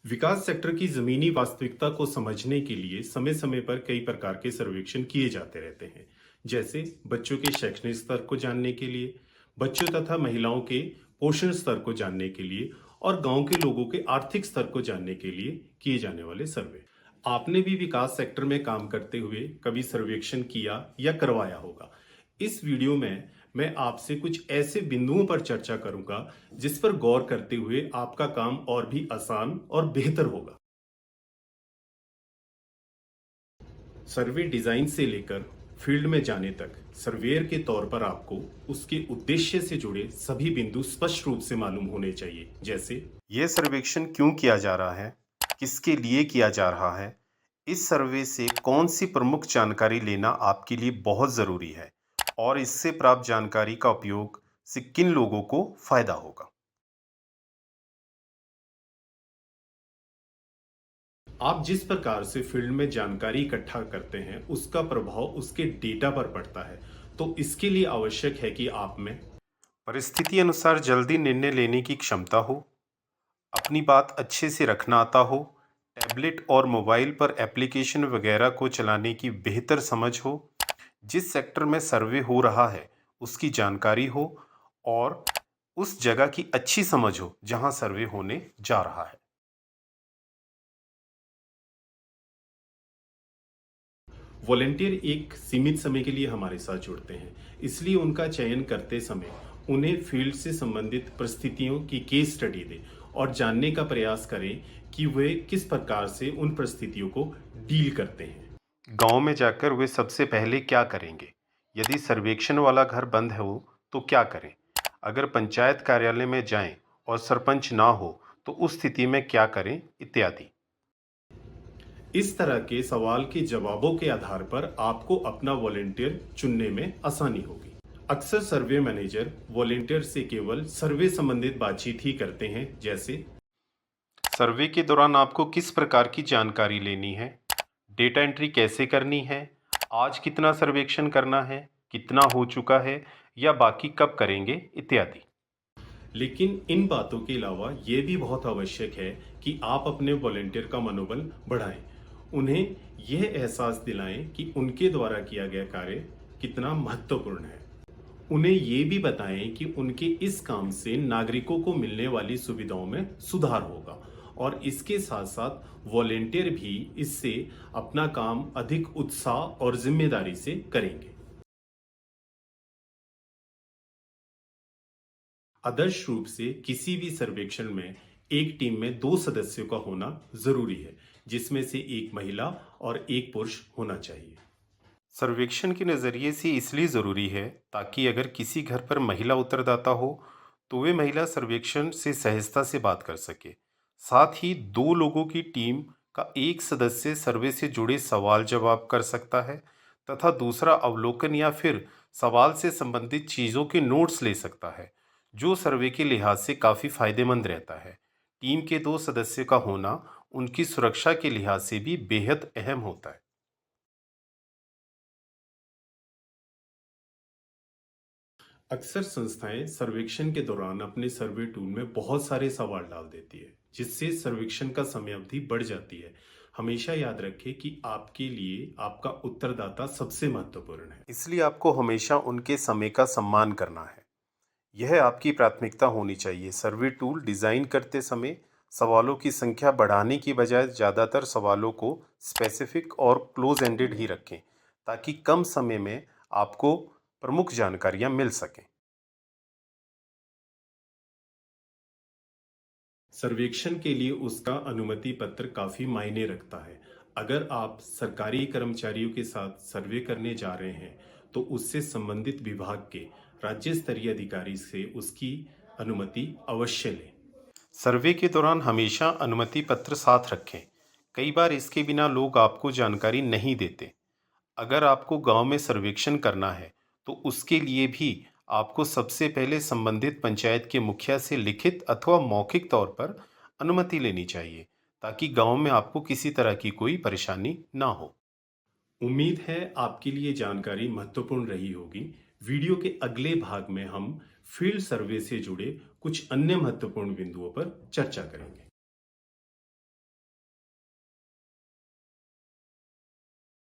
विकास sector की जमीनी वास्तविकता को समझने के लिए समय समय पर कई प्रकार के सर्वेक्षण किए जाते रहते हैं। जैसे बच्चों के शैक्षणिक स्तर को जानने के लिए, बच्चों तथा महिलाओं के पोषण स्तर को जानने के लिए और गांव के लोगों के आर्थिक स्तर को जानने के लिए किए जाने वाले सर्वे। आपने भी विकास सेक्टर में काम करते हुए कभी सर्वेक्षण किया या करवाया होगा। इस वीडियो में मैं आपसे कुछ ऐसे बिंदुओं पर चर्चा करूंगा जिस पर गौर करते हुए आपका काम और भी आसान और बेहतर होगा। सर्वे डिजाइन से लेकर फील्ड में जाने तक सर्वेयर के तौर पर आपको उसके उद्देश्य से जुड़े सभी बिंदु स्पष्ट रूप से मालूम होने चाहिए। जैसे यह सर्वेक्षण क्यों किया जा रहा है, किसके लिए किया जा रहा है, इस सर्वे से कौन सी प्रमुख जानकारी लेना आपके लिए बहुत जरूरी है और इससे प्राप्त जानकारी का उपयोग से किन लोगों को फायदा होगा। आप जिस प्रकार से फील्ड में जानकारी इकट्ठा करते हैं उसका प्रभाव उसके डेटा पर पड़ता है। तो इसके लिए आवश्यक है कि आप में परिस्थिति अनुसार जल्दी निर्णय लेने की क्षमता हो, अपनी बात अच्छे से रखना आता हो, टैबलेट और मोबाइल पर एप्लीकेशन वगैरह को चलाने की बेहतर समझ हो, जिस सेक्टर में सर्वे हो रहा है उसकी जानकारी हो और उस जगह की अच्छी समझ हो जहां सर्वे होने जा रहा है। वॉलेंटियर एक सीमित समय के लिए हमारे साथ जुड़ते हैं, इसलिए उनका चयन करते समय उन्हें फील्ड से संबंधित परिस्थितियों की केस स्टडी दें और जानने का प्रयास करें कि वे किस प्रकार से उन परिस्थितियों को डील करते हैं। गांव में जाकर वे सबसे पहले क्या करेंगे, यदि सर्वेक्षण वाला घर बंद हो तो क्या करें, अगर पंचायत कार्यालय में जाएं और सरपंच ना हो तो उस स्थिति में क्या करें, इत्यादि। इस तरह के सवाल के जवाबों के आधार पर आपको अपना वॉलेंटियर चुनने में आसानी होगी। अक्सर सर्वे मैनेजर वॉलेंटियर से केवल सर्वे संबंधित बातचीत ही करते हैं। जैसे सर्वे के दौरान आपको किस प्रकार की जानकारी लेनी है, डेटा एंट्री कैसे करनी है, आज कितना सर्वेक्षण करना है, कितना हो चुका है या बाकी कब करेंगे, इत्यादि। लेकिन इन बातों के अलावा ये भी बहुत आवश्यक है कि आप अपने वॉलेंटियर का मनोबल बढ़ाएं। उन्हें यह एहसास दिलाएं कि उनके द्वारा किया गया कार्य कितना महत्वपूर्ण है। उन्हें ये भी बताएं कि उनके इस काम से नागरिकों को मिलने वाली सुविधाओं में सुधार होगा और इसके साथ साथ वॉलेंटियर भी इससे अपना काम अधिक उत्साह और जिम्मेदारी से करेंगे। आदर्श रूप से किसी भी सर्वेक्षण में एक टीम में दो सदस्यों का होना जरूरी है, जिसमें से एक महिला और एक पुरुष होना चाहिए। सर्वेक्षण के नज़रिए से इसलिए ज़रूरी है ताकि अगर किसी घर पर महिला उत्तरदाता हो तो वे महिला सर्वेक्षण से सहजता से बात कर सके। साथ ही दो लोगों की टीम का एक सदस्य सर्वे से जुड़े सवाल जवाब कर सकता है तथा दूसरा अवलोकन या फिर सवाल से संबंधित चीज़ों के नोट्स ले सकता है, जो सर्वे के लिहाज से काफ़ी फायदेमंद रहता है। टीम के दो सदस्यों का होना उनकी सुरक्षा के लिहाज से भी बेहद अहम होता है। अक्सर संस्थाएं सर्वेक्षण के दौरान अपने सर्वे टूल में बहुत सारे सवाल डाल देती है, जिससे सर्वेक्षण का समय अवधि बढ़ जाती है। हमेशा याद रखें कि आपके लिए आपका उत्तरदाता सबसे महत्वपूर्ण है, इसलिए आपको हमेशा उनके समय का सम्मान करना है। यह आपकी प्राथमिकता होनी चाहिए। सर्वे टूल डिजाइन करते समय सवालों की संख्या बढ़ाने की बजाय ज़्यादातर सवालों को स्पेसिफिक और क्लोज एंडेड ही रखें, ताकि कम समय में आपको प्रमुख जानकारियां मिल सकें। सर्वेक्षण के लिए उसका अनुमति पत्र काफी मायने रखता है। अगर आप सरकारी कर्मचारियों के साथ सर्वे करने जा रहे हैं तो उससे संबंधित विभाग के राज्य स्तरीय अधिकारी से उसकी अनुमति अवश्य लें। सर्वे के दौरान हमेशा अनुमति पत्र साथ रखें। कई बार इसके बिना लोग आपको जानकारी नहीं देते। अगर आपको गांव में सर्वेक्षण करना है तो उसके लिए भी आपको सबसे पहले संबंधित पंचायत के मुखिया से लिखित अथवा मौखिक तौर पर अनुमति लेनी चाहिए, ताकि गांव में आपको किसी तरह की कोई परेशानी ना हो। उम्मीद है आपके लिए जानकारी महत्वपूर्ण रही होगी। वीडियो के अगले भाग में हम फील्ड सर्वे से जुड़े कुछ अन्य महत्वपूर्ण बिंदुओं पर चर्चा करेंगे।